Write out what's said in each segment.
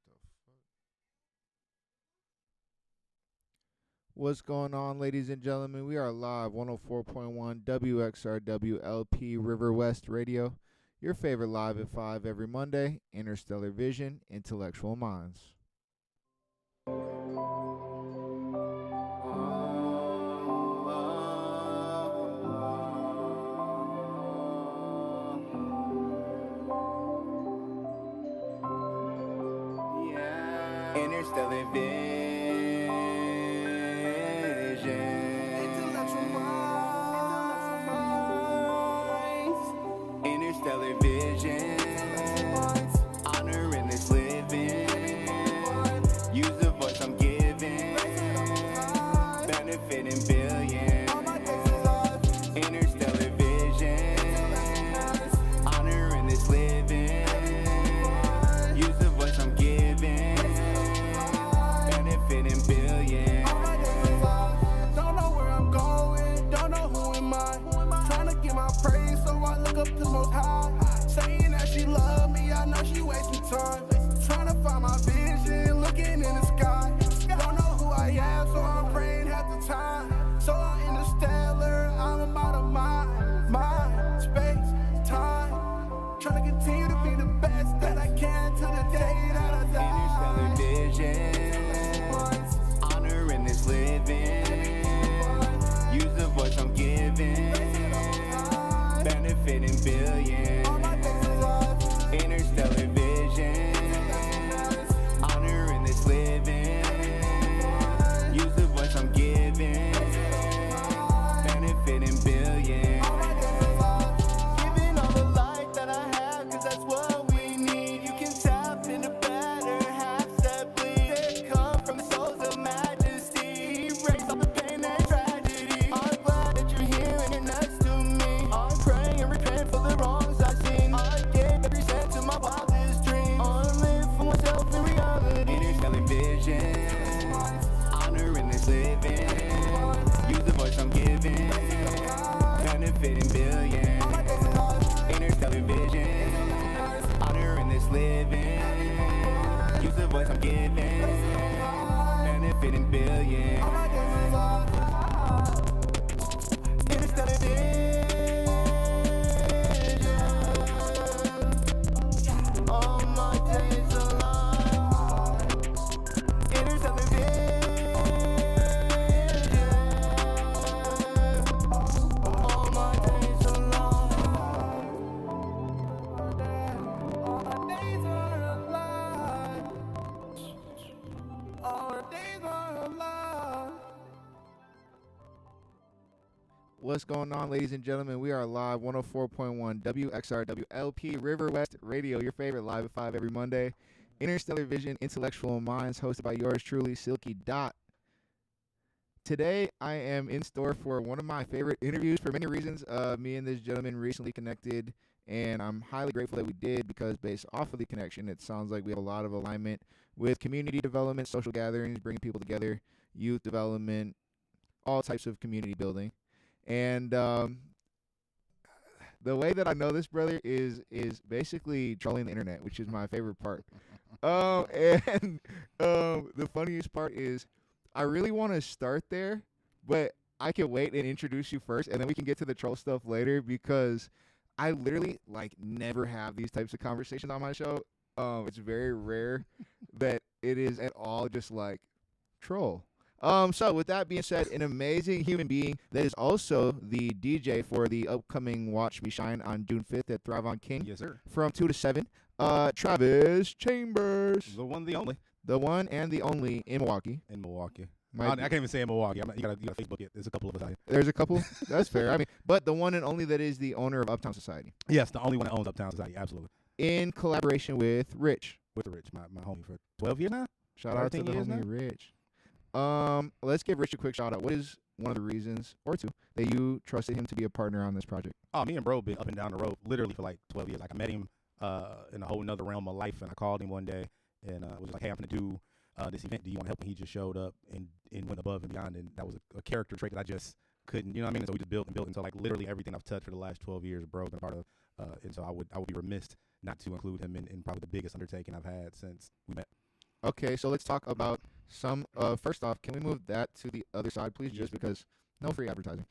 The fuck? What's going on, ladies and gentlemen? We are live 104.1 WXRWLP River West Radio. Your favorite live at 5 every Monday. Interstellar Vision, Intellectual Minds. Interstellar Vision. Intellectual minds. Interstellar Vision. Honor in this living. Use the voice I'm giving. Benefiting billions. Interstellar Vision. Honor in this living. Use the voice I'm giving. Benefiting billions. Don't know where I'm going, don't know who am I. Trying to get my praise, so I look up to the Most High. Saying that she love me, I know she wasting time. Trying to find my vision, looking in the sky. Don't know who I am, so I'm praying half the time. So I'm interstellar, I'm about a mind, space, time. Trying to continue to be the best that I can to the day that I die. Interstellar Vision. Honor in this living. Use the voice I'm giving. Benefiting billions. Interstellar Vision. Honor in this living. Use the voice I'm giving. Benefiting billions. Giving all the light that I have, cause that's what we need. You can tap into better halves that bleed. They come from souls of majesty. Erase all the pain and tragedy. I'm glad that you're here and you're next to me. I'm praying and repent for the wrongs I've seen. I gave every cent to my wildest dreams. I live for myself in reality. Interstellar Vision. Honor in this living. Use the voice I'm giving. Benefiting billions. Interstellar Vision. Honor in this living. Use the voice I'm giving. Benefiting billions. Interstellar vision. All my days alive. Interstellar vision. All my days alive. All my days are alive. All my days are alive. What's going on, ladies and gentlemen? We are live 104.1 WXRWLP River West Radio. Your favorite live at 5 every Monday. Interstellar Vision, Intellectual Minds, hosted by yours truly, Silky Dot. Today, I am in store for one of my favorite interviews for many reasons. Me and this gentleman recently connected, and I'm highly grateful that we did because based off of the connection, it sounds like we have a lot of alignment with community development, social gatherings, bringing people together, youth development, all types of community building. And the way that I know this brother is basically trolling the internet, which is my favorite part. And the funniest part is I really want to start there, but I can wait and introduce you first, and then we can get to the troll stuff later because I literally never have these types of conversations on my show. It's very rare that it is at all just like troll. So with that being said, an amazing human being that is also the DJ for the upcoming Watch Me Shine on June 5th at Thrive on King. Yes, sir. From 2 to 7. Travis Chambers. The one, the only. The one and the only in Milwaukee. In Milwaukee. Might I be- can't even say in Milwaukee. You gotta Facebook it. There's a couple of us out here. There's a couple. That's fair. I mean, but the one and only that is the owner of Uptown Society. Yes, the only one that owns Uptown Society. Absolutely. In collaboration with Rich. With Rich, my homie for 12 years now. Shout out to 13 the years homie now? Rich. Let's give Rich a quick shout out. What is one of the reasons, or two, that you trusted him to be a partner on this project? Oh, me and bro been up and down the road literally for like 12 years. Like I met him in a whole nother realm of life, and I called him one day and was like, hey, I'm gonna do this event. Do you want to help me? He just showed up and went above and beyond, and that was a character trait that I just couldn't, you know what I mean? And so we just built and built, and so like literally everything I've touched for the last 12 years, bro, been a part of. And so I would be remiss not to include him in probably the biggest undertaking I've had since we met. Okay, so let's talk about some. First off, can we move that to the other side, please? Just because no free advertising.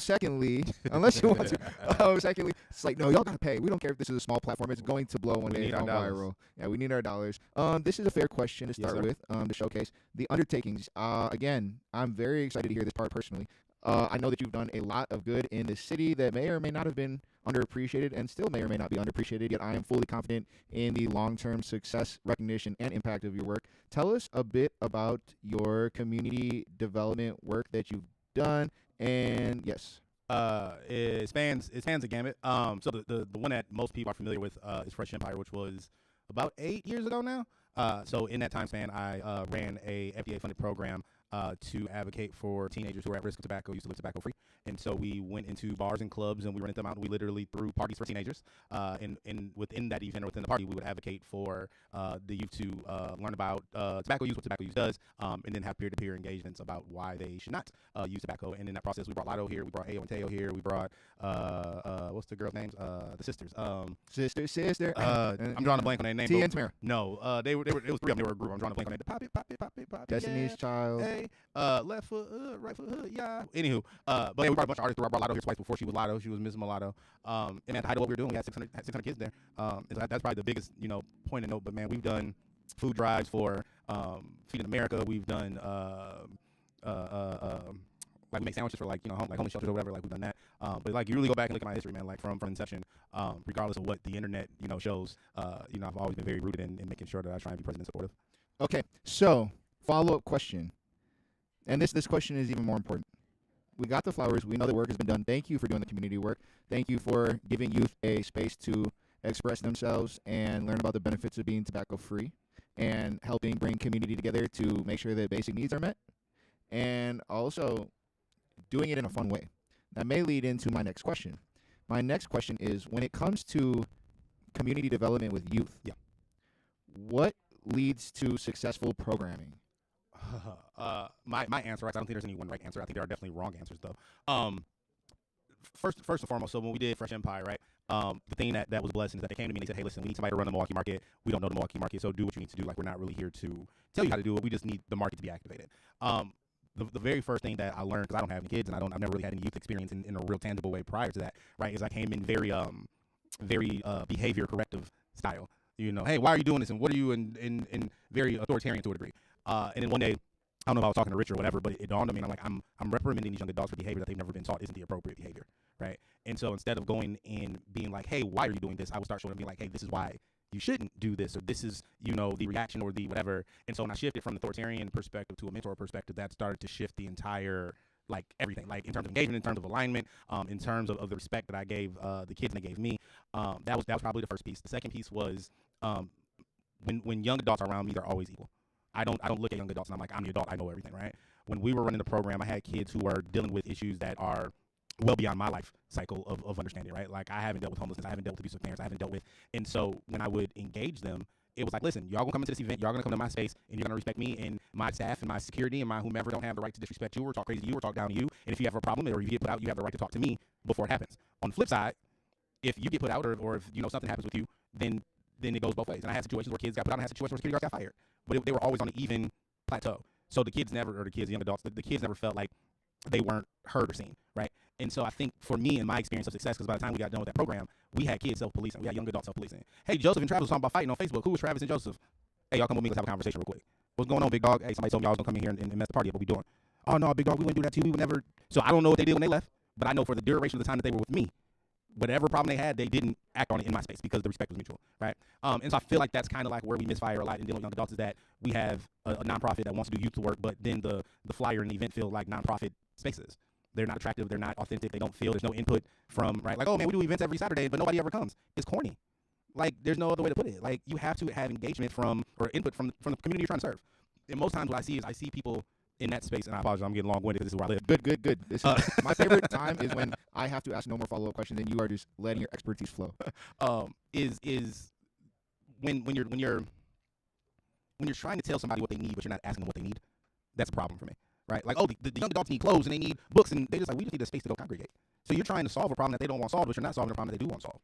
Secondly, unless you want to. Secondly, it's like no, y'all gotta pay. We don't care if this is a small platform. It's going to blow one We day. need It's our going dollars. viral. Yeah, we need our dollars. This is a fair question to Yes, start sir. with. To showcase the undertakings. Again, I'm very excited to hear this part personally. I know that you've done a lot of good in this city that may or may not have been underappreciated and still may or may not be underappreciated, yet I am fully confident in the long-term success, recognition, and impact of your work. Tell us a bit about your community development work that you've done, and yes. It spans the gamut. So the one that most people are familiar with is Fresh Empire, which was about 8 years ago now. So in that time span, I ran a FDA-funded program to advocate for teenagers who are at risk of tobacco, used to live tobacco-free. And so we went into bars and clubs and we rented them out and we literally threw parties for teenagers. And within that event or within the party, we would advocate for the youth to learn about tobacco use, what tobacco use does, and then have peer-to-peer engagements about why they should not use tobacco. And in that process, we brought Lotto here, we brought Ayo and Teo here, we brought, what's the girl's names? The sisters. Sister. I'm drawing a blank on their name. T and Tamara. No, it was 3 of them. They were a group. I'm drawing a blank on it. Pop it. Destiny's Yeah. Child. Hey, left foot, right foot, hood, yeah. Anywho, but yeah, we brought a bunch of artists through. I brought Lotto here twice before she was Lotto. She was Miss Mulatto. And at the height of what we were doing, we had 600 kids there. And so that's probably the biggest, point to note. But man, we've done food drives for Feeding America. We've done like we make sandwiches for like homeless shelters or whatever. Like we've done that. But like you really go back and look at my history, man. Like from inception, regardless of what the internet shows, I've always been very rooted in making sure that I try and be present and supportive. Okay, so follow-up question. And this question is even more important. We got the flowers. We know the work has been done. Thank you for doing the community work. Thank you for giving youth a space to express themselves and learn about the benefits of being tobacco-free and helping bring community together to make sure that basic needs are met. And also doing it in a fun way. That may lead into my next question. My next question is, when it comes to community development with youth, Yeah. what leads to successful programming? My answer, right? I don't think there's any one right answer. I think there are definitely wrong answers though. First and foremost, so when we did Fresh Empire, right? The thing that was a blessing is that they came to me and they said, hey, listen, we need somebody to run the Milwaukee market. We don't know the Milwaukee market, so do what you need to do. Like we're not really here to tell you how to do it. We just need the market to be activated. The very first thing that I learned, because I don't have any kids and I've never really had any youth experience in a real tangible way prior to that, right? Is I came in very behavior corrective style. Hey, why are you doing this? And what are you in very authoritarian to a degree. And then one day, I don't know if I was talking to Rich or whatever, but it dawned on me, and I'm like, I'm reprimanding these young adults for behavior that they've never been taught isn't the appropriate behavior, right? And so instead of going and being like, hey, why are you doing this? I would start showing them, being like, hey, this is why you shouldn't do this, or this is, the reaction or the whatever. And so when I shifted from the authoritarian perspective to a mentor perspective, that started to shift the entire, like everything, like in terms of engagement, in terms of alignment, in terms of the respect that I gave the kids and they gave me. That was probably the first piece. The second piece was when young adults are around me, they're always equal. I don't look at young adults and I'm like, I'm the adult, I know everything, right? When we were running the program, I had kids who are dealing with issues that are well beyond my life cycle of understanding, right? Like I haven't dealt with homelessness, I haven't dealt with abusive parents, I haven't dealt with, and so when I would engage them, it was like, listen, y'all gonna come into this event, y'all gonna come to my space, and you're gonna respect me and my staff and my security and my whomever don't have the right to disrespect you or talk crazy to you or talk down to you. And if you have a problem or if you get put out, you have the right to talk to me before it happens. On the flip side, if you get put out or if something happens with you, then it goes both ways. And I had situations where kids got put out, and I had situations where security guards got fired, but they were always on an even plateau. So the young adults, the kids never felt like they weren't heard or seen, right? And so I think for me and my experience of success, because by the time we got done with that program, we had kids self-policing, we had young adults self-policing. Hey, Joseph and Travis was talking about fighting on Facebook. Who was Travis and Joseph? Hey, y'all come with me, let's have a conversation real quick. What's going on, big dog? Hey, somebody told me I was gonna come in here and mess the party up. What we doing? Oh no, big dog, we wouldn't do that too. We would never. So I don't know what they did when they left, but I know for the duration of the time that they were with me, whatever problem they had, they didn't act on it in my space because the respect was mutual, right? And so I feel like that's kind of like where we misfire a lot in dealing with young adults, is that we have a nonprofit that wants to do youth work, but then the flyer and the event feel like nonprofit spaces. They're not attractive. They're not authentic. They don't feel, there's no input from, right? Like, oh man, we do events every Saturday, but nobody ever comes. It's corny. Like, there's no other way to put it. Like, you have to have engagement or input from the community you're trying to serve. And most times what I see people in that space, and I apologize, I'm getting long-winded because this is where I live. Good. This is, my favorite time is when I have to ask no more follow-up questions and you are just letting your expertise flow. Is when you're trying to tell somebody what they need, but you're not asking them what they need. That's a problem for me, right? Like, oh, the young adults need clothes and they need books, and they just like, we just need a space to go congregate. So you're trying to solve a problem that they don't want solved, but you're not solving a problem that they do want solved.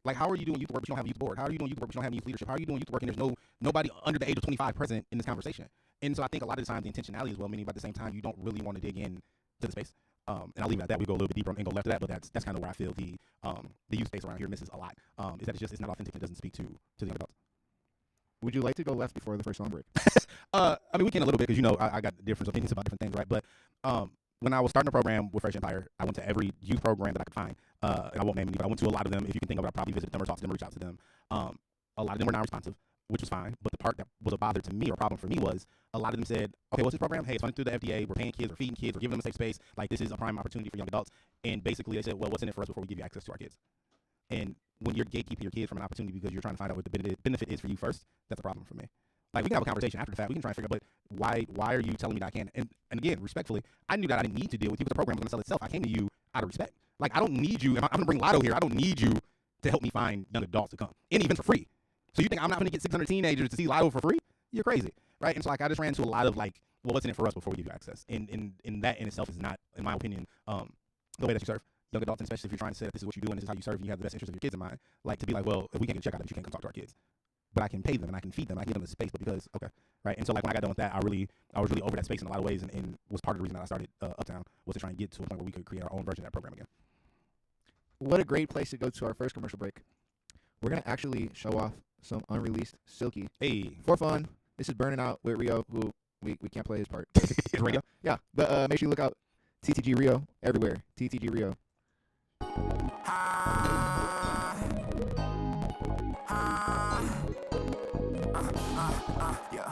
Like, how are you doing youth work but you don't have a youth board? How are you doing youth work but you don't have youth leadership? How are you doing youth work and there's nobody under the age of 25 present in this conversation? And so I think a lot of the time the intentionality as well, meaning, but at the same time you don't really want to dig in to the space. And I'll leave it at that. We go a little bit deeper and go left of that, but that's kind of where I feel the youth space around here misses a lot. Is that it's not authentic and it doesn't speak to the young adults. Would you like to go left before the first song break? I mean, we can a little bit because, you know, I got different opinions about different things, right? But when I was starting a program with Fresh Empire, I went to every youth program that I could find. And I won't name any, but I went to a lot of them. If you can think of it, I probably visited them or talked to them or reached out to them. A lot of them were non-responsive, which was fine. But the part that was a bother to me or problem for me was a lot of them said, okay, what's this program? Hey, it's funded through the FDA. We're paying kids, we're feeding kids, we're giving them a safe space. Like, this is a prime opportunity for young adults. And basically they said, well, what's in it for us before we give you access to our kids? And when you're gatekeeping your kids from an opportunity because you're trying to find out what the benefit is for you first, that's a problem for me. Like, we can have a conversation after the fact. We can try and figure out, but why are you telling me that I can't? And again, respectfully, I knew that I didn't need to deal with you, but the program was going to sell itself. I came to you out of respect. Like, I don't need you. If I'm going to bring Lotto here, I don't need you to help me find young adults to come. And even for free. So you think I'm not going to get 600 teenagers to see Lotto for free? You're crazy, right? And so, like, I just ran into a lot of, like, well, what's in it for us before we give you access? And that in itself is not, in my opinion, the way that you serve young adults, and especially if you're trying to say that this is what you do and this is how you serve and you have the best interest of your kids in mind. Like, to be like, well, if we can't get a check out of it, you can't come talk to our kids. But I can pay them and I can feed them. I can give them the space, but because, okay, right? And so, like, when I got done with that, I was really over that space in a lot of ways, and was part of the reason that I started Uptown, was to try and get to a point where we could create our own version of that program again. What a great place to go to our first commercial break. We're going to actually show off some unreleased Silky. Hey. For fun. This is Burning Out with Rio, who we can't play his part. Radio? Yeah, but make sure you look out TTG Rio everywhere. TTG Rio. Yeah.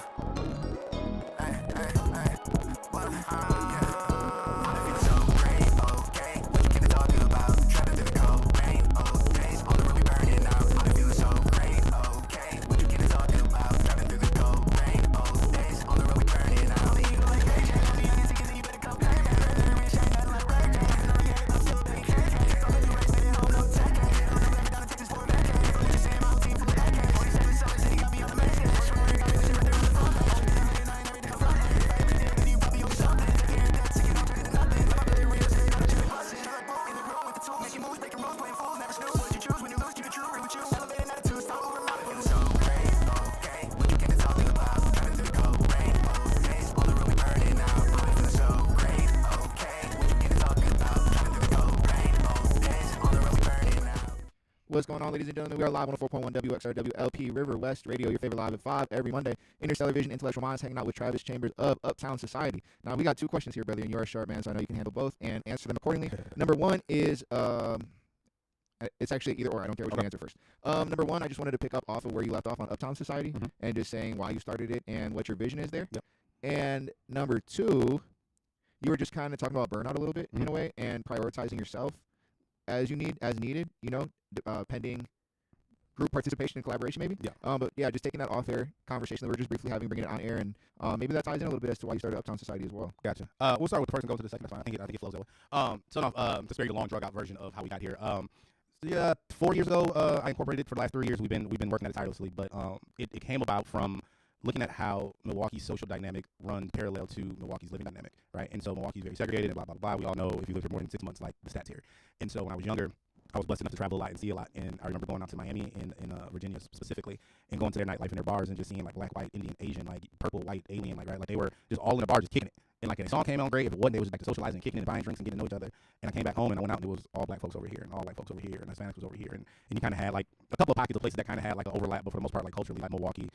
What's going on, ladies and gentlemen? We are live on 104.1 WXRWLP River West Radio, your favorite live at 5 every Monday. Interstellar Vision, Intellectual Minds, hanging out with Travis Chambers of Uptown Society. Now, we got two questions here, brother, and you're a sharp man, so I know you can handle both and answer them accordingly. Number one is, it's actually either or. I don't care what you answer first. Number one, I just wanted to pick up off of where you left off on Uptown Society and just saying why you started it and what your vision is there. Yep. And number two, you were just kind of talking about burnout a little bit in a way and prioritizing yourself as needed, you know, pending group participation and collaboration maybe. Yeah. But yeah, just taking that off air conversation that we're just briefly having, bringing it on air, and maybe that ties in a little bit as to why you started Uptown Society as well. Gotcha. We'll start with the first and go to the second. That's fine. I think it flows that way. To spare you the long drug out version of how we got here. 4 years ago, I incorporated it. For the last 3 years. We've been working at it tirelessly, but it came about from looking at how Milwaukee's social dynamic runs parallel to Milwaukee's living dynamic, right? And so Milwaukee's very segregated and blah, blah, blah. We all know if you live here more than 6 months, like the stats here. And so when I was younger, I was blessed enough to travel a lot and see a lot. And I remember going out to Miami and Virginia specifically and going to their nightlife and their bars and just seeing like black, white, Indian, Asian, like purple, white, alien, like, right? Like they were just all in the bar just kicking it. And like if a song came on great, if it wasn't, they was just like socializing, kicking it, and buying drinks and getting to know each other. And I came back home and I went out and it was all black folks over here and all white folks over here and Hispanics was over here. And you kind of had like a couple of pockets of places that kind of had like an overlap, but for the most part, like culturally, like Milwaukee,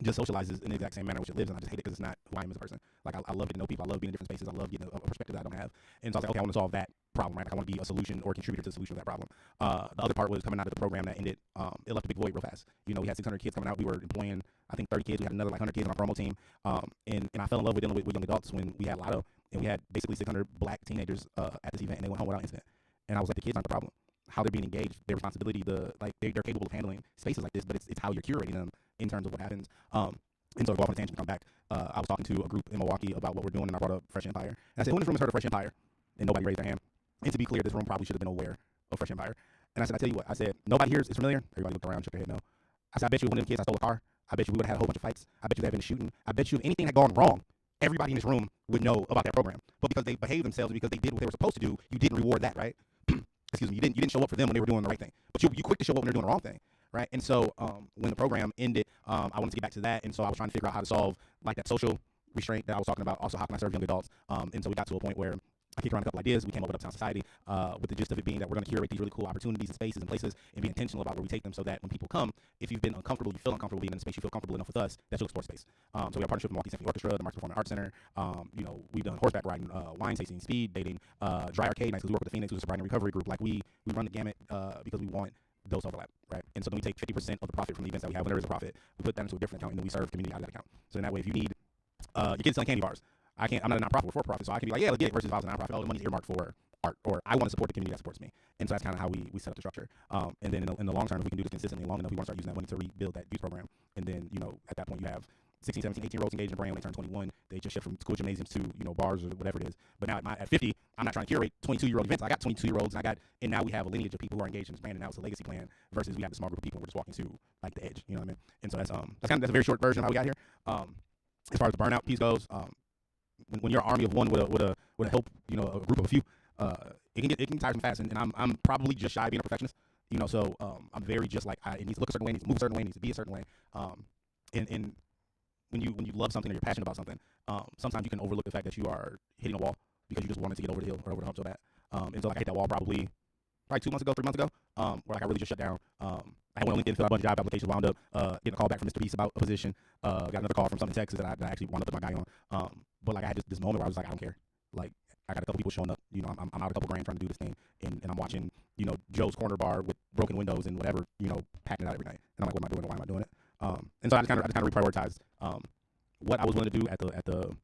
just socializes in the exact same manner which it lives in. I just hate it because it's not who I am as a person. Like I love getting to know people. I love being in different spaces. I love getting a perspective that I don't have. And so I was like, okay, I want to solve that problem, right? Like I want to be a solution or a contributor to the solution of that problem. The other part was coming out of the program that ended. It left a big void real fast. You know, we had 600 kids coming out. We were employing, I think, 30 kids. We had another like 100 kids on our promo team. And I fell in love with dealing with young adults when we had Lotto and we had basically 600 black teenagers at this event and they went home without incident. And I was like, the kids aren't the problem. How they're being engaged, their responsibility, they're capable of handling spaces like this, but it's how you're curating them in terms of what happens. And so to go off on a tangent and come back, I was talking to a group in Milwaukee about what we're doing, and I brought up Fresh Empire. And I said, who in this room has heard of Fresh Empire? And nobody raised their hand. And to be clear, this room probably should have been aware of Fresh Empire. And I said, I tell you what, I said, nobody here is familiar. Everybody looked around, shook their head, no. I said, I bet you if one of them kids I stole a car, I bet you we would have had a whole bunch of fights. I bet you there had been a shooting. I bet you if anything had gone wrong, everybody in this room would know about that program. But because they behaved themselves and because they did what they were supposed to do, you didn't reward that, right? excuse me, you didn't show up for them when they were doing the right thing, but you quick to show up when they're doing the wrong thing, right? And so when the program ended, I wanted to get back to that, and so I was trying to figure out how to solve like that social restraint that I was talking about. Also, how can I serve young adults? And so we got to a point where I kicked around a couple ideas. We came up with Uptown Society, with the gist of it being that we're going to curate these really cool opportunities and spaces and places and be intentional about where we take them, so that when people come, if you've been uncomfortable, you feel uncomfortable being in the space, you feel comfortable enough with us that you'll explore space. So we have a partnership with the Milwaukee Symphony Orchestra, the Marks Performing Arts Center. We've done horseback riding, wine tasting, speed dating, dry arcade nights, because we work with the Phoenix, who's a sobriety and recovery group. Like we run the gamut because we want those overlap, right? And so then we take 50% of the profit from the events that we have when there is a profit, we put that into a different account, and then we serve community out of that account. So in that way, if you need your kids selling candy bars, I'm not a nonprofit, we're for profit, so I can be like, yeah, let's get it, versus if I was a nonprofit, all the money's earmarked for art, or I want to support the community that supports me. And so that's kind of how we set up the structure. And then in the long term, if we can do this consistently long enough, we want to start using that money to rebuild that youth program. And then, at that point, you have 16, 17, 18-year-olds engaged in the brand. When they turn 21, they just shift from school gymnasiums to, bars or whatever it is. But now at 50, I'm not trying to curate 22-year-old events. I got 22-year-olds, and now we have a lineage of people who are engaged in this brand, and now it's a legacy plan, versus we have a small group of people and we're just walking to like the edge. You know what I mean? And so that's a very short version of how we got here. As far as the burnout piece goes, when you're an army of one with a help, a group of a few, it can tire them fast. And I'm probably just shy of being a perfectionist, So I'm very just like, it needs to look a certain way, it needs to move a certain way, it needs to be a certain way. And when you love something or you're passionate about something, sometimes you can overlook the fact that you are hitting a wall because you just wanted to get over the hill or over the hump so bad. And so like I hit that wall probably 2 months ago, 3 months ago, where like I really just shut down. I went on LinkedIn, filled out a bunch of job applications, wound up getting a call back from Mr. Beast about a position. Got another call from something in Texas that I actually wound up putting my guy on. But like I had this moment where I was like, I don't care. Like I got a couple people showing up. I'm out a couple grand trying to do this thing, and I'm watching Joe's Corner Bar with broken windows and whatever, packing it out every night. And I'm like, what am I doing? Why am I doing it? And so I just kind of reprioritized what I was willing to do at the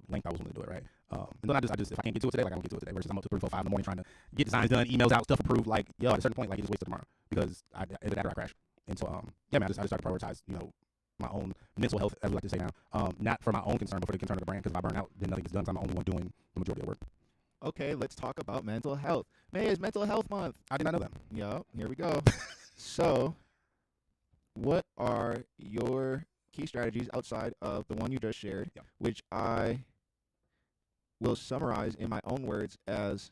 length I was willing to do it, right? And then I just if I can't get to it today, like I don't get to it today. Versus I'm up to 3, 4, 5 in the morning trying to get designs done, emails out, stuff approved. Like at a certain point, like it just wasted tomorrow because either that or I crash. And so I just started to prioritize my own mental health, as we like to say now, not for my own concern, but for the concern of the brand. Because if I burn out, then nothing gets done. So I'm the only one doing the majority of the work. Okay, let's talk about mental health. May is Mental Health Month. I did not know that. Yup, here we go. So, what are your key strategies outside of the one you just shared, which I will summarize in my own words as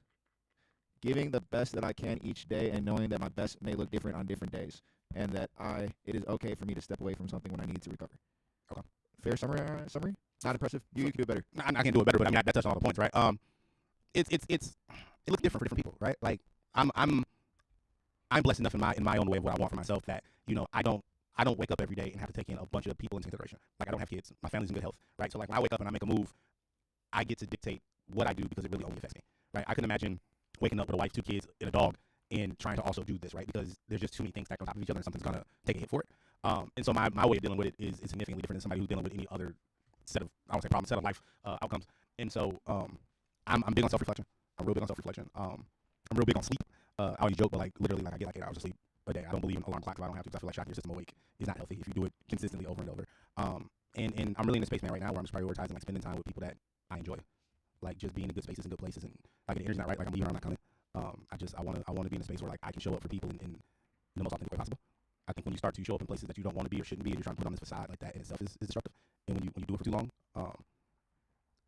giving the best that I can each day and knowing that my best may look different on different days, and that it is okay for me to step away from something when I need to recover. Okay. Fair summary? Not impressive? You can do it better. I can do it better, but I mean, that touched on all the points, right? It looks different for different people, right? Like I'm blessed enough in my own way of what I want for myself that, I don't wake up every day and have to take in a bunch of people into consideration. Like I don't have kids. My family's in good health, right? So like when I wake up and I make a move, I get to dictate what I do because it really only affects me, right? I couldn't imagine waking up with a wife, 2 kids, and a dog and trying to also do this, right? Because there's just too many things stacked on top of each other and something's going to take a hit for it. And so my way of dealing with it is significantly different than somebody who's dealing with any other set of, I don't say problems, set of life outcomes. And so I'm big on self-reflection. I'm real big on self-reflection. I'm real big on sleep. I always joke, but like literally like I get like 8 hours of sleep a day. I don't believe in alarm clocks if I don't have to, because I feel like shocking your system awake is not healthy if you do it consistently over and over. And I'm really in a space, man, right now where I'm just prioritizing like spending time with people that I enjoy. Like just being in good spaces and good places, and like the energy's not right, like I'm leaving or I'm not coming. I want to be in a space where like I can show up for people in the most authentic way possible. I think when you start to show up in places that you don't want to be or shouldn't be, and you're trying to put on this facade like that in itself is destructive. And when you do it for too long,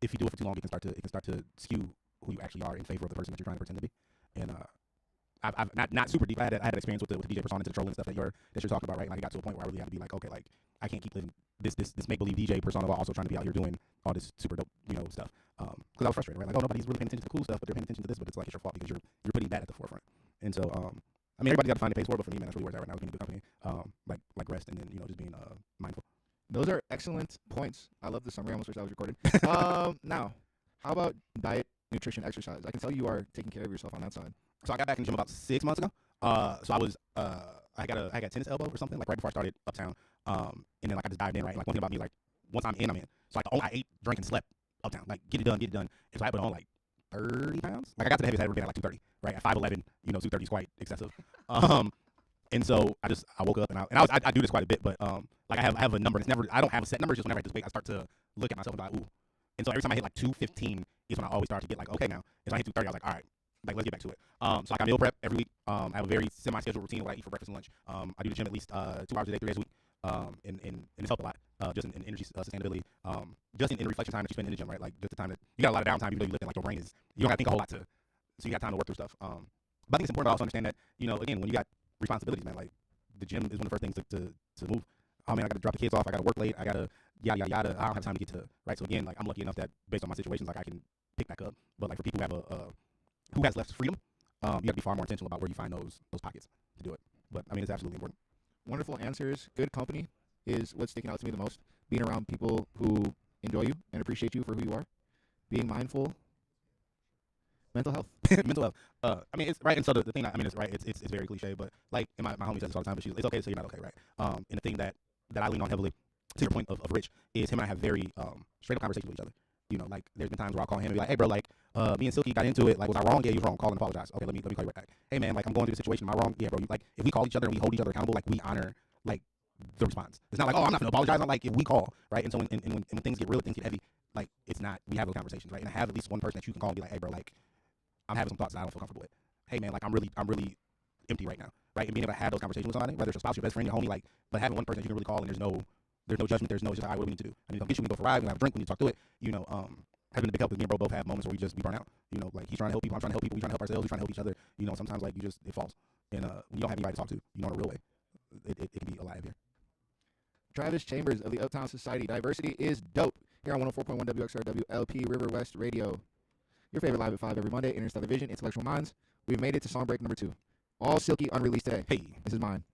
if you do it for too long, it can start to skew who you actually are in favor of the person that you're trying to pretend to be. And I've not super deep. I had experience with the DJ persona and the trolling stuff that you're talking about, right? Like it got to a point where I really had to be like, okay, like I can't keep living this make believe DJ persona while also trying to be out here doing all this super dope stuff. Because I was frustrated, right? Like, oh, nobody's really paying attention to the cool stuff, but they're paying attention to this, but it's like it's your fault because you're putting that at the forefront. And so I mean, everybody's got to find a pace for it, but for me, man, that's really where it's at right now, is being a good company, like rest, and then just being mindful. Those are excellent points. I love the summary. I almost wish I was recording. Now, how about diet, nutrition, exercise? I can tell you are taking care of yourself on that side. So I got back in the gym about 6 months ago. So I was I got tennis elbow or something, like right before I started Uptown. And then like I just dived in, right? Like one thing about me, like once I'm in, I'm in. So like I ate, drank, and slept Uptown. Like get it done. And so I put on like 30 pounds. Like I got to the heaviest I've ever been at like 230, right? At 5'11", 230 is quite excessive. And so I woke up and I do this quite a bit, but like I have a number. And I don't have a set number. It's just whenever I hit this weight, I start to look at myself and be like, ooh. And so every time I hit like 215 is when I always start to get like, okay, now. And so I hit 230, I was like, all right, like let's get back to it. So like I meal prep every week. I have a very semi-scheduled routine of what I eat for breakfast and lunch. I do the gym at least 2 hours a day, 3 days a week. And it's helped a lot, just in energy sustainability, just in reflection time that you spend in the gym, right? Like just the time that you got a lot of downtime, even though you're looking like your brain is, you don't got to think a whole lot so you got time to work through stuff. But I think it's important to also understand that, you know, again, when you got responsibilities, man, like the gym is one of the first things to move. Oh man, I got to drop the kids off. I got to work late. I got to yada yada yada. I don't have time to get to right. So again, like I'm lucky enough that based on my situations, like I can pick back up. But like for people who have who has less freedom, you got to be far more intentional about where you find those pockets to do it. But I mean, it's absolutely important. Wonderful answers. Good company is what's sticking out to me the most. Being around people who enjoy you and appreciate you for who you are. Being mindful. Mental health. Mental health. I mean, it's right. And so the thing, I mean, it's right. It's very cliche, but like, and my homie says this all the time, but it's okay to say you're not okay, right? And the thing that I lean on heavily, to your point of Rich, is him and I have very straight up conversations with each other. You know, like there's been times where I'll call him and be like, hey, bro, like me and Silky got into it. Like, was I wrong? Yeah, you was wrong. Call and apologize. Okay, let me call you right back. Hey, man, like I'm going through the situation. Am I wrong? Yeah, bro. Like if we call each other and we hold each other accountable, like we honor like the response. It's not like, oh, I'm not gonna apologize. I'm like, if we call, right? And so when things get real, things get heavy. Like it's not. We have those conversations, right? And I have at least one person that you can call and be like, hey, bro, like I'm having some thoughts that I don't feel comfortable with. Hey, man, like I'm really empty right now, right? And being able to have those conversations with somebody, whether it's your spouse, your best friend, your homie, like, but having one person that you can really call and there's no judgment, it's just, all right, what do we need to do? I need to come get you, we can go for a ride, we can have a drink, we need to talk through it. You know, having a big help with me and bro both have moments where we burn out. You know, like he's trying to help people, I'm trying to help people, we trying to help ourselves, we trying to help each other. You know, sometimes like it falls. And when you don't have anybody to talk to, you know, in a real way, it can be a lot heavier. Travis Chambers of the Uptown Society. Diversity is dope. Here on 104.1 WXRWLP River West Radio. Your favorite live at 5 every Monday. Interstellar Vision, Intellectual Minds. We've made it to song break number 2. All Silky unreleased today. Hey. This is mine.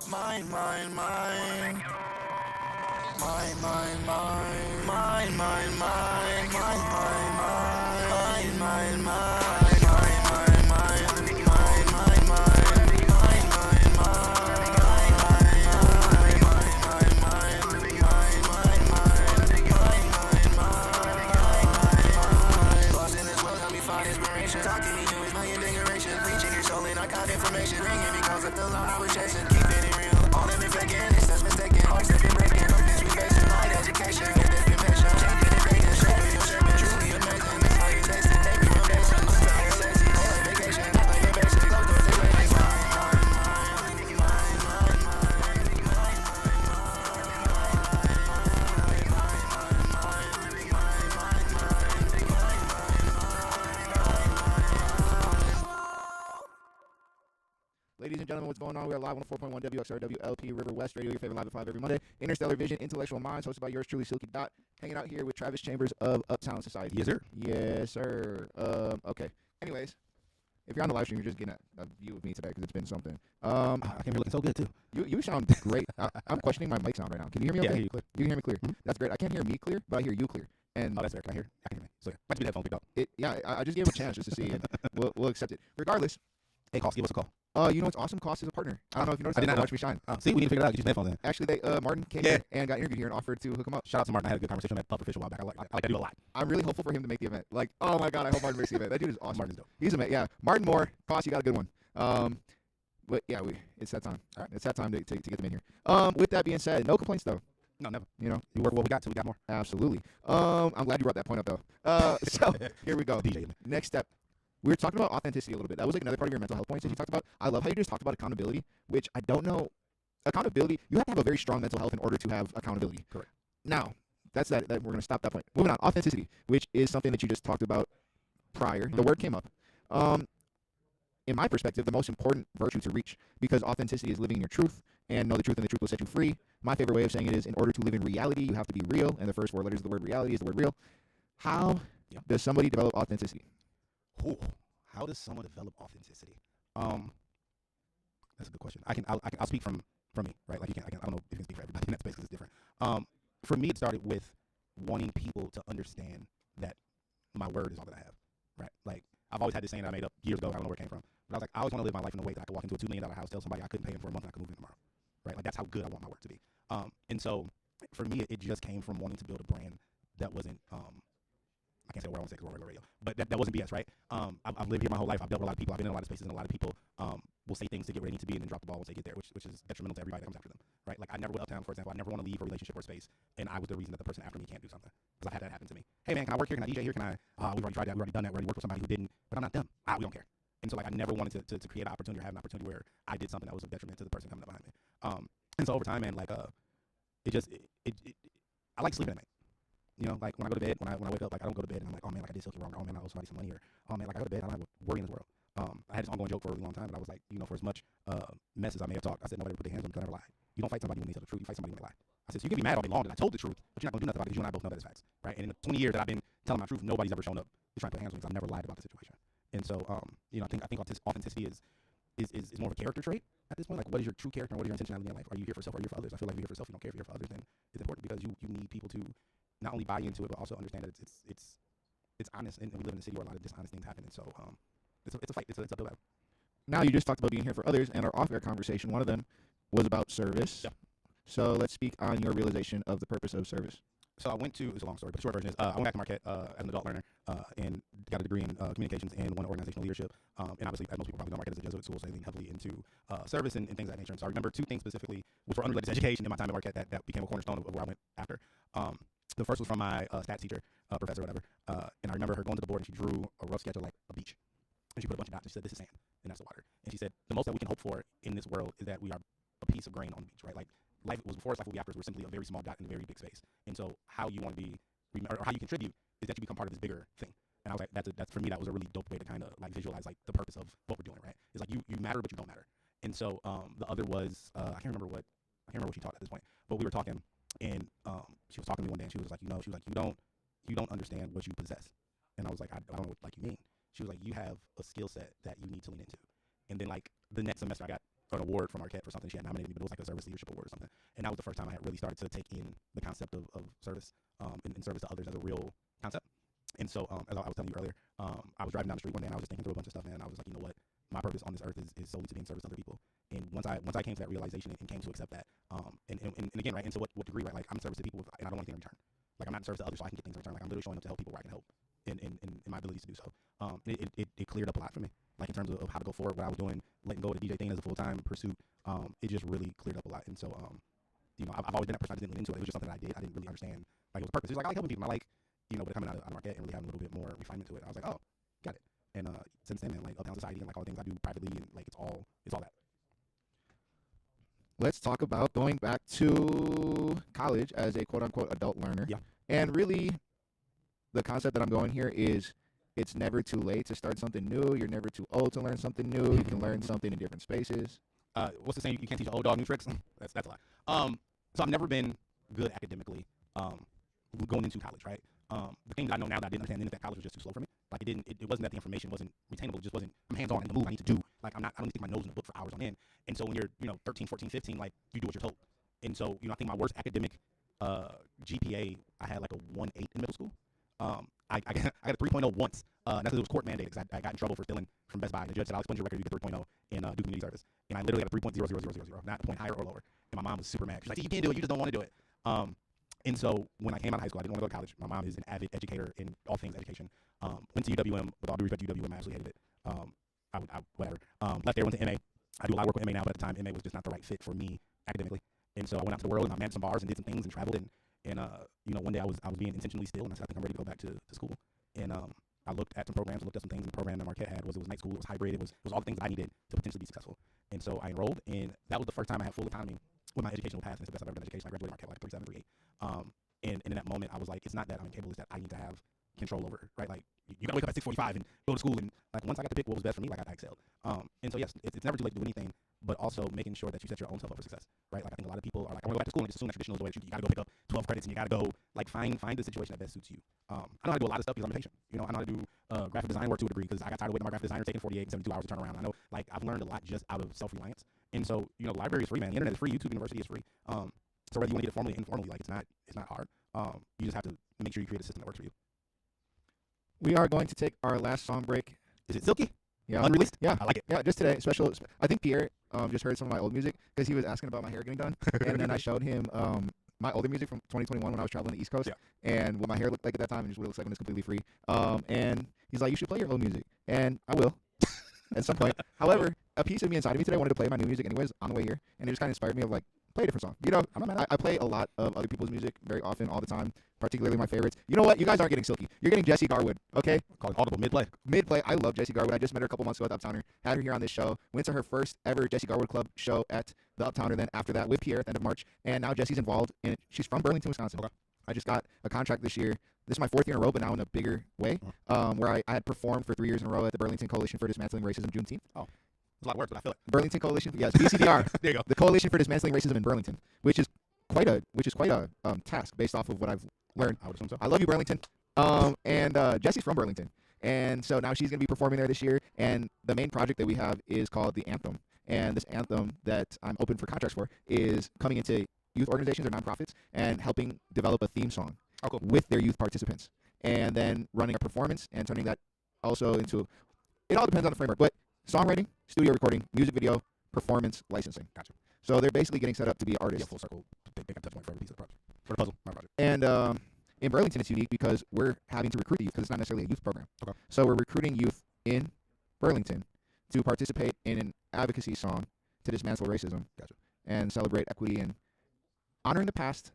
Mine. Talking to you is my invigoration. Preaching your soul and I got information. Ringing because of the line I was chasing. Keeping it real. All of it faking. It's just mistaken. Hearts that been breaking. No bitch we facing. Light education. Get this been patient. Changing and breaking. Shaping your shape. Truly amazing. That's how you taste it. Take me from dancing. I'm tired of lazy. All on vacation. Not like a basic. Close doors to waiting. Ladies and gentlemen, what's going on? We are live on 4.1 WXRWLP River West Radio, your favorite live at 5 every Monday. Interstellar Vision, Intellectual Minds, hosted by yours truly, Silky Dot. Hanging out here with Travis Chambers of Uptown Society. Yes, sir. Yes, sir. Okay. Anyways, if you're on the live stream, you're just getting a view of me today because it's been something. I came here looking so good, too. You sound great. I'm questioning my mic sound right now. Can you hear me okay? Yeah, I hear you clear. You can hear me clear. Mm-hmm. That's great. I can't hear me clear, but I hear you clear. And oh, that's fair. Can I hear? I can hear me. So, yeah. Might be the headphones picked up. Yeah, I just gave him a chance just to see, and we'll accept it. Regardless. Hey, Cost, give us a call. You know what's awesome? Cost is a partner. I don't know if you noticed. I did not Watch me shine. See, we need to figure it out. Get your headphones in. Actually, Martin came here and got interviewed here and offered to hook him up. Shout out to Martin. I had a good conversation with Pup Official a while back. I like that dude a lot. I'm really hopeful for him to make the event. Like, oh my God, I hope Martin makes the event. That dude is awesome. Martin's dope. He's amazing. Yeah, Martin Moore. Cost, you got a good one. But yeah, it's that time. All right. It's that time to get them in here. With that being said, no complaints though. No, never. You know, we work what we got till we got more. Absolutely. I'm glad you brought that point up though. So here we go. DJ. Next step. We were talking about authenticity a little bit. That was like another part of your mental health points that you talked about. I love how you just talked about accountability, which I don't know. Accountability, you have to have a very strong mental health in order to have accountability. Correct. Now, that's that we're going to stop that point. Moving on, authenticity, which is something that you just talked about prior. The word came up. In my perspective, the most important virtue to reach, because authenticity is living your truth and know the truth and the truth will set you free. My favorite way of saying it is, in order to live in reality, you have to be real, and the first 4 letters of the word reality is the word real. How does somebody develop authenticity? Ooh, how does someone develop authenticity? That's a good question. I'll speak from me, right? Like I don't know if you can speak for everybody in that space because it's different. For me, it started with wanting people to understand that my word is all that I have, right? Like I've always had this saying that I made up years ago. I don't know where it came from, but I was like, I always want to live my life in a way that I could walk into a $2 million house, tell somebody I couldn't pay him for a month, and I could move in tomorrow, right? Like that's how good I want my work to be. And so for me, it just came from wanting to build a brand that wasn't I can't say what I want to say because we're on radio, but that wasn't BS, right? I've lived here my whole life. I've dealt with a lot of people. I've been in a lot of spaces, and a lot of people will say things to get where they need to be and then drop the ball once they get there, which is detrimental to everybody that comes after them, right? Like I never with Uptown, for example. I never want to leave a relationship or space, and I was the reason that the person after me can't do something because I've had that happen to me. Hey man, can I work here? Can I DJ here? Can I? We've already tried that. We've already done that. We already worked with somebody who didn't, but I'm not them. We don't care. And so like I never wanted to create an opportunity or have an opportunity where I did something that was a detriment to the person coming up behind me. And so over time, man, like I like sleeping at night. You know, like when I go to bed, when I wake up, like I don't go to bed and I'm like, oh man, like I did silky wrong, or oh man, I owe somebody some money, or oh man, like I go to bed, I don't have a worry in this world. I had this ongoing joke for a really long time, but I was like, you know, for as much mess as I may have talked, I said nobody would put their hands on me because I never lied. You don't fight somebody when they tell the truth, you fight somebody when they lie. I said, so you can be mad all day long that I told the truth, but you're not gonna do nothing about it because you and I both know that it's facts, right? And in the 20 years that I've been telling my truth, nobody's ever shown up to try to put hands on me because I've never lied about the situation. And so, you know, I think authenticity is more of a character trait at this point. Like, what is your true character and what is your intentionality in life? Are you here for yourself or are you here for others? I feel like if you're here for yourself, you don't care if you're here for others, then it's important because you need people to not only buy into it, but also understand that it's honest, and we live in a city where a lot of dishonest things happen. And so, it's a fight. It's a uphill battle. Now you just talked about being here for others, and our off-air conversation, one of them was about service. Yeah. So let's speak on your realization of the purpose of service. So I went to, it's a long story, but the short version is I went back to Marquette as an adult learner and got a degree in communications and one in organizational leadership. And obviously, as most people probably know, Marquette is a Jesuit school, so they lean heavily into service and things of that nature. And so I remember two things specifically, which were unrelated to education in my time at Marquette that became a cornerstone of where I went after. The first was from my stats teacher, professor, whatever. And I remember her going to the board and she drew a rough sketch of like a beach. And she put a bunch of dots and she said, this is sand and that's the water. And she said, the most that we can hope for in this world is that we are a piece of grain on the beach, right? Like, life was before us, life will be after us. We're simply a very small dot in a very big space. And so how you want to be, or how you contribute, is that you become part of this bigger thing. And I was like, that's for me, that was a really dope way to kind of like visualize like the purpose of what we're doing, right? It's like you matter, but you don't matter. And so the other was, I can't remember what she taught at this point, but we were talking, and she was talking to me one day, and she was like, you know, she was like, you don't understand what you possess. And I was like, I don't know what like you mean. She was like, you have a skill set that you need to lean into. And then like the next semester, I got an award from Marquette for something she had nominated me, but it was like a service leadership award or something. And that was the first time I had really started to take in the concept of service and service to others as a real concept. And so as I was telling you earlier, I was driving down the street one day and I was just thinking through a bunch of stuff, and I was like, you know what, my purpose on this earth is solely to be in service to other people. And once I came to that realization and came to accept that, and again, right, and to what degree, right, like I'm in service to people and I don't want anything in return. Like I'm not in service to others so I can get things in return. Like I'm literally showing up to help people where I can help in my abilities to do so. It cleared up a lot for me. Like in terms of how to go forward, what I was doing, letting go of the DJ thing as a full-time pursuit, it just really cleared up a lot. And so, you know, I've always been that person. I just didn't lean into it. It was just something that I did. I didn't really understand like it was purpose. It was like I like helping people. I like, you know, but coming out of Marquette and really having a little bit more refinement to it. I was like, oh, got it. And since then, man, like Uptown Society and like all the things I do privately, and like it's all that. Let's talk about going back to college as a quote-unquote adult learner. Yeah. And really, the concept that I'm going here is it's never too late to start something new. You're never too old to learn something new. You can learn something in different spaces. What's the saying? You can't teach an old dog new tricks. that's a lot. So I've never been good academically going into college, right? The things I know now that I didn't understand then is that college was just too slow for me. Like it wasn't that the information wasn't retainable. It just wasn't, I'm hands-on, I need to move, I need to do. Like I don't need to stick my nose in the book for hours on end. And so when you're, you know, 13, 14, 15, like you do what you're told. And so, you know, I think my worst academic GPA, I had like a 1.8 in middle school. I got a 3.0 once. That's because it was court mandated because I got in trouble for stealing from Best Buy. And the judge said, I'll expunge your record, you get 3.0 and do community service. And I literally got a 3.00000, not a point higher or lower. And my mom was super mad. She's like, you can't do it, you just don't want to do it. And so when I came out of high school, I didn't want to go to college. My mom is an avid educator in all things education. Went to UWM, with all due respect to UWM, I absolutely hated it. Whatever. Left there, went to MA. I do a lot of work with MA now, but at the time, MA was just not the right fit for me academically. And so I went out to the world and I managed some bars and did some things and traveled. And you know, one day I was being intentionally still, and I said, I think I'm ready to go back to school. And I looked at some programs, looked at some things, and the program that Marquette had was night school, it was hybrid, it was all the things that I needed to potentially be successful. And so I enrolled, and that was the first time I had full autonomy with my educational path, and it's the best I've ever done in education. I graduated Marquette like 3.7, 3.8. And in that moment, I was like, it's not that I'm incapable, it's that I need to have control over it, right? Like, you gotta wake up at 6:45 and go to school, and like once I got to pick what was best for me, like I excelled. And so yes, it's never too late to do anything, but also making sure that you set your own self up for success, right? Like I think a lot of people are like, I want to go back to school and just assume that traditional is the way that you gotta go pick up 12 credits and you gotta go like find the situation that best suits you. I know how to do a lot of stuff because I'm impatient. You know, I know how to do graphic design work to a degree because I got tired of waiting on my graphic designer taking 48 and 72 hours to turn around. I know like I've learned a lot just out of self-reliance. And so, you know, the library is free, man. The internet is free. YouTube University is free. So whether you want to get it formally or informally, like it's not hard. You just have to make sure you create a system that works for you. We are going to take our last song break. Is it Silky? Yeah. Unreleased? Yeah. I like it. Yeah, just today. Special. I think Pierre just heard some of my old music because he was asking about my hair getting done. And then I showed him my older music from 2021 when I was traveling the East Coast. Yeah. And what my hair looked like at that time and just what it looks like when it's completely free. And he's like, you should play your old music. And I will at some point. However, a piece of me inside of me today wanted to play my new music anyways on the way here. And it just kind of inspired me of like, play a different song. You know, I play a lot of other people's music very often, all the time, particularly my favorites. You know what? You guys aren't getting Silky. You're getting Jessie Garwood, okay? Call it audible mid-play. Mid-play. I love Jessie Garwood. I just met her a couple months ago at Uptowner. Had her here on this show. Went to her first ever Jessie Garwood Club show at the Uptowner. Then after that with Pierre at the end of March. And now Jessie's involved in it. She's from Burlington, Wisconsin. Okay. I just got a contract this year. This is my 4th year in a row, but now in a bigger way, where I had performed for 3 years in a row at the Burlington Coalition for Dismantling Racism Juneteenth. Oh, it's a lot of words, but I feel it. Burlington Coalition, yes, BCDR. There you go. The Coalition for Dismantling Racism in Burlington, which is quite a task based off of what I've learned. I would assume so. I love you, Burlington. And Jessie's from Burlington, and so now she's gonna be performing there this year. And the main project that we have is called the Anthem. And this anthem that I'm open for contracts for is coming into youth organizations or nonprofits and helping develop a theme song with their youth participants, and then running a performance and turning that also into, it all depends on the framework, but songwriting, studio recording, music video, performance, licensing. Gotcha. So they're basically getting set up to be artists. Yeah, full circle. They got touch point for every piece of the project. For the puzzle, my project. And in Burlington, it's unique because we're having to recruit the youth because it's not necessarily a youth program. Okay. So we're recruiting youth in Burlington to participate in an advocacy song to dismantle racism. Gotcha. And celebrate equity and honoring the past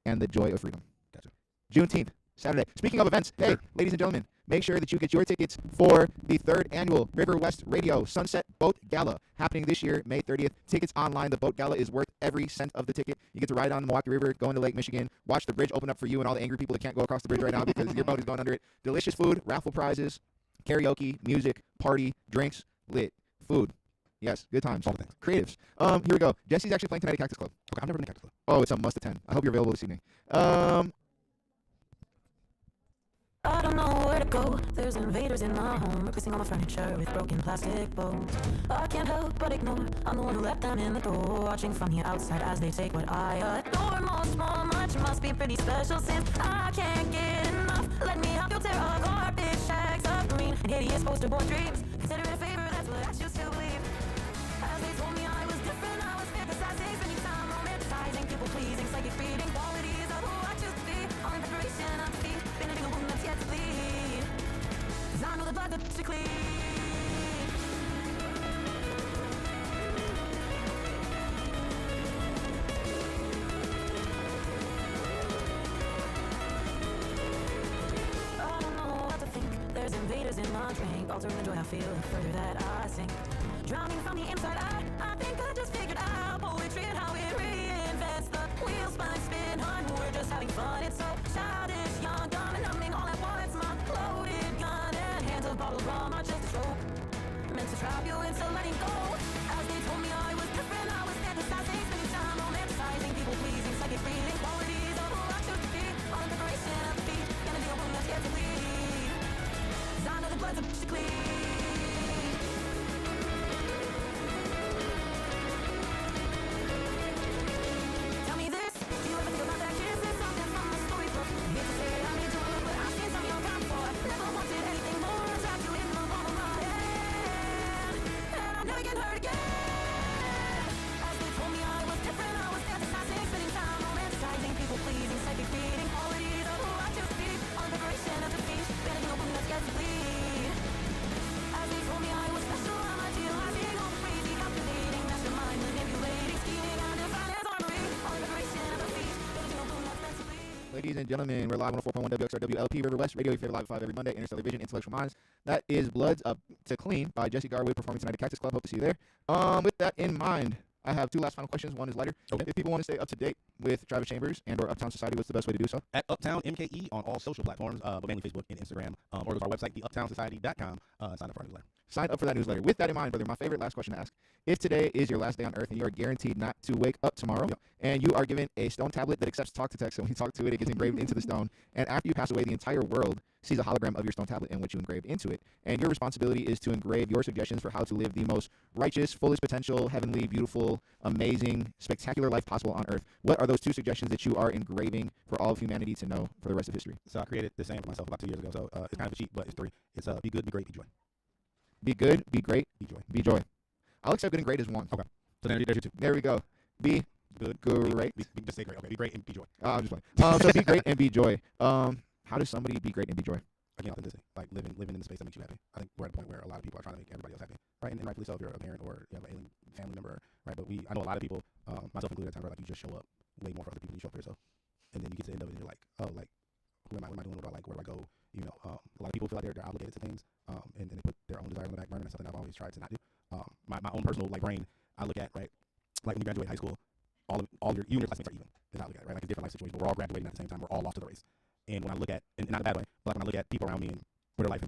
and the joy of freedom. Gotcha. Juneteenth, Saturday. Speaking of events, hey, ladies and gentlemen, make sure that you get your tickets for the 3rd annual River West Radio Sunset Boat Gala happening this year, May 30th. Tickets online. The boat gala is worth every cent of the ticket. You get to ride on the Milwaukee River, go into Lake Michigan, watch the bridge open up for you and all the angry people that can't go across the bridge right now because your boat is going under it. Delicious food, raffle prizes, karaoke, music, party, drinks, lit, food. Yes, good times. All the things. Creatives. Here we go. Jesse's actually playing tonight at Cactus Club. Okay, I've never been to Cactus Club. Oh, it's a must attend. I hope you're available this evening. I don't know where to go. There's invaders in my home, replacing all my furniture with broken plastic bones. I can't help but ignore. I'm the one who let them in the door, watching from the outside as they take what I adore. Most small, much must be pretty special since I can't get enough. Let me help you tear a garbage shags of green and hideous poster board dreams. Consider it a favor, that's what I choose to believe. As they told me I was different, I was fantasizing, spending time romanticizing, people pleasing, psychic reading qualities of who I choose to be. All in preparation of defeat, bandaging a wound that's yet to bleed. 'Cause I know the blood that's to clean. I don't know what to think. There's invaders in my drink, altering the joy I feel the further that I sink. Drowning from the inside out, I think I just figured out poetry and how it reinvents the wheels spin, hun. We're just having fun, it's so childish, young, dumb, and numbing all at once. My loaded gun and hands of bottled rum are just a trope, meant to trap you into letting go. As they told me I was different, I was fantasizing, spending time romanticizing, people pleasing, psychic reading qualities of who I choose to be. All in preparation of defeat, gonna be a wound that's yet to bleed. 'Cause I know the blood's supposed to clean. Ladies and gentlemen, we're live on 104.1 WXRWLP River West Radio. Your favorite live at 5 every Monday. Interstellar Vision, Intellectual Minds. That is Bloods Up to Clean by Jesse Garwood performing tonight at Cactus Club. Hope to see you there. With that in mind, I have 2 last final questions. One is lighter. Okay. If people want to stay up to date with Travis Chambers and or Uptown Society, what's the best way to do so? At Uptown MKE on all social platforms, but mainly Facebook and Instagram, or go to our website, theuptownsociety.com, sign up for our newsletter. Sign up for that newsletter. With that in mind, brother, my favorite last question to ask. If today is your last day on Earth and you are guaranteed not to wake up tomorrow, and you are given a stone tablet that accepts talk to text, so when you talk to it, it gets engraved into the stone, and after you pass away, the entire world sees a hologram of your stone tablet and what you engraved into it, and your responsibility is to engrave your suggestions for how to live the most righteous, fullest potential, heavenly, beautiful, amazing, spectacular life possible on Earth. What are those 2 suggestions that you are engraving for all of humanity to know for the rest of history? So I created the same for myself about 2 years ago, so it's kind of a cheat, but it's 3. It's be good, be great, be joy. Be good, be great, Be joy. be joy. I'll accept good and great as 1. Okay. So there's your 2. There we go. Be Good, great. Just say great. Okay, be great and be joy. I'm just playing. So be great and be joy. How does somebody be great and be joy? Again, authenticity, like living in the space that makes you happy. I think we're at a point where a lot of people are trying to make everybody else happy, right? And rightfully so if you're a parent or you have an alien family member, right? But I know a lot of people, myself included, at times where like you just show up way more for other people than you show up for yourself, and then you get to the end of it and you're like, oh, like who am I? What am I doing? What do I like? Where do I go? You know, a lot of people feel like they're obligated to things, and they put their own desires on the back burner. That's something I've always tried to not do. My own personal like brain, I look at, right, like when you graduate high school, all your you and your classmates are even. Is how I look at it, right? Like it's different life situations, but we're all graduating at the same time. We're all lost to the race. And when I look at, and not in a bad way, but like when I look at people around me and where their life has gone.